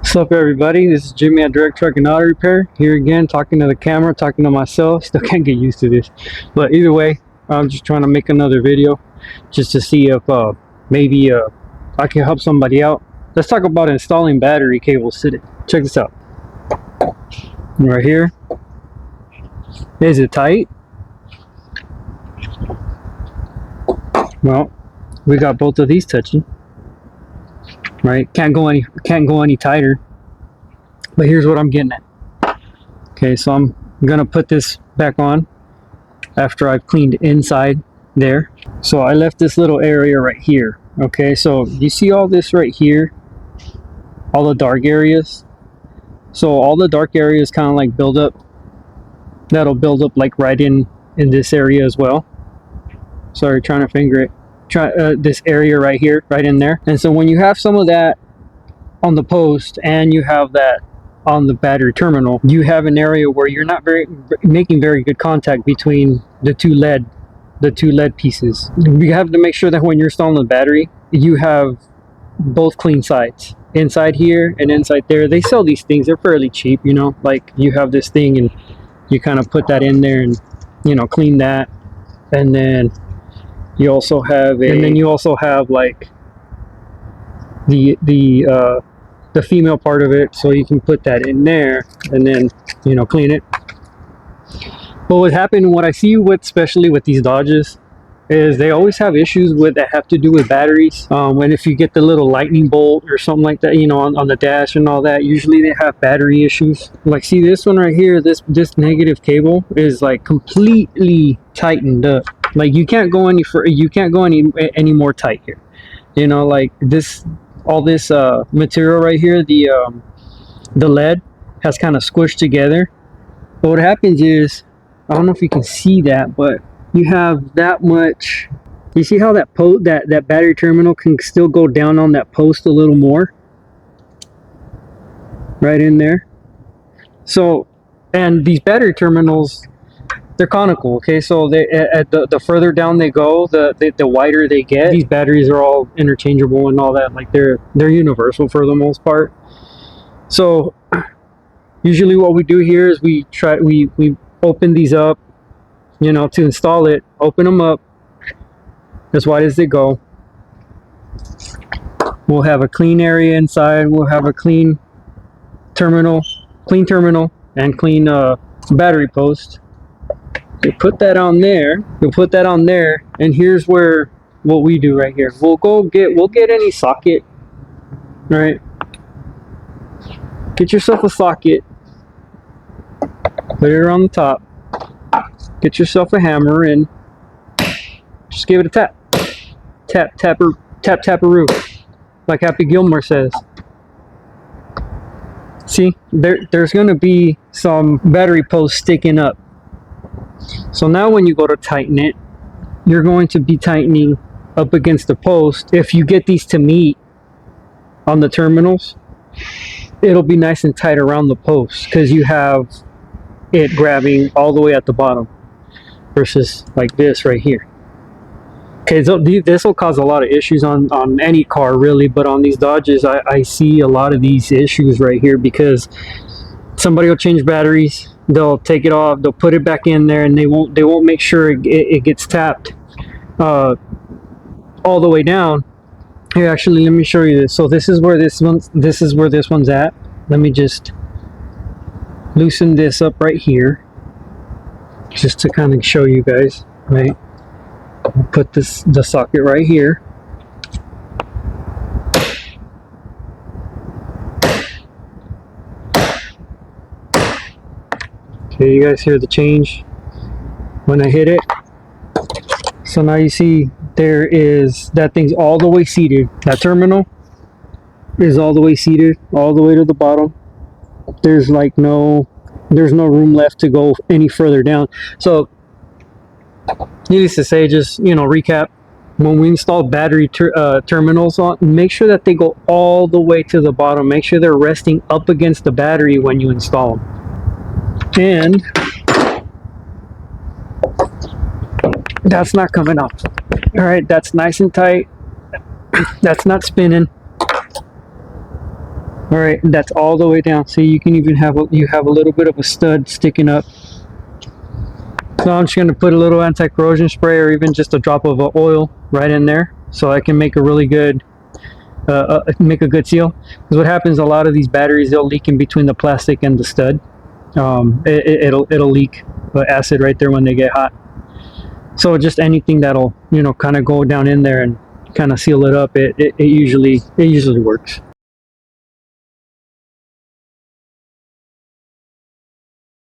What's up, everybody? This is Jimmy at Direct Truck and Auto Repair. Here again, talking to the camera, talking to myself. Still can't get used to this, but either way, I'm just trying to make another video just to see if maybe I can help somebody out. Let's talk about installing battery cables today. Check this out. Right here. Is it tight? Well, we got both of these touching. Right? Can't go any tighter. But here's what I'm getting at. Okay, so I'm gonna put this back on after I've cleaned inside there. So I left this little area right here. Okay, so you see all this right here, all the dark areas. So all the dark areas kind of like build up. That'll build up like right in this area as well. Sorry, trying to finger it. This area right here, right in there. And so when you have some of that on the post and you have that on the battery terminal, you have an area where you're not making very good contact between the two lead pieces. You have to make sure that when you're installing the battery, you have both clean sides, inside here and inside there. They sell these things, they're fairly cheap, you know, like you have this thing and you kind of put that in there and, you know, clean that. And then you also have like the female part of it, so you can put that in there and then, you know, clean it. But what I see with, especially with these Dodges, is they always have issues that have to do with batteries. And if you get the little lightning bolt or something like that, you know, on the dash and all that, usually they have battery issues. Like, see this one right here, this negative cable is like completely tightened up. Like you can't go any more tight here. You know, like all this material right here, the lead has kind of squished together. But what happens is, I don't know if you can see that, but you have that much. You see how that battery terminal can still go down on that post a little more, right in there. So, and these battery terminals, they're conical. Okay, so the further down they go, the wider they get. These batteries are all interchangeable and all that. Like they're universal for the most part. So usually what we do here is we open these up, you know, to install it. Open them up as wide as they go. We'll have a clean area inside. We'll have a clean terminal and clean battery post. You put that on there. You'll put that on there, and here's what we do right here. We'll get any socket, right? Get yourself a socket. Put it on the top. Get yourself a hammer and just give it a tap. Tap-a-roo, like Happy Gilmore says. See, there's going to be some battery posts sticking up. So now when you go to tighten it, you're going to be tightening up against the post. If you get these to meet on the terminals, it'll be nice and tight around the post because you have it grabbing all the way at the bottom versus like this right here. Okay, so this will cause a lot of issues on any car really, but on these Dodges I see a lot of these issues right here because somebody will change batteries, they'll take it off, they'll put it back in there, and they won't make sure it gets tapped all the way down. Here, actually, let me show you this. So this is where this one's at. Let me just loosen this up right here, just to kind of show you guys. Right, I'll put the socket right here. Okay, you guys hear the change when I hit it? So now you see that thing's all the way seated. That terminal is all the way seated, all the way to the bottom. There's no room left to go any further down. So needless to say, just, you know, recap, when we install battery terminals on, make sure that they go all the way to the bottom. Make sure they're resting up against the battery when you install them. And that's not coming off. All right, that's nice and tight. That's not spinning. All right, and that's all the way down. See, you can even have you have a little bit of a stud sticking up. So I'm just going to put a little anti-corrosion spray or even just a drop of oil right in there, so I can make a really good make a good seal. Because what happens, a lot of these batteries, they'll leak in between the plastic and the stud. It'll leak acid right there when they get hot. So just anything that'll kind of go down in there and kind of seal it up, it usually works.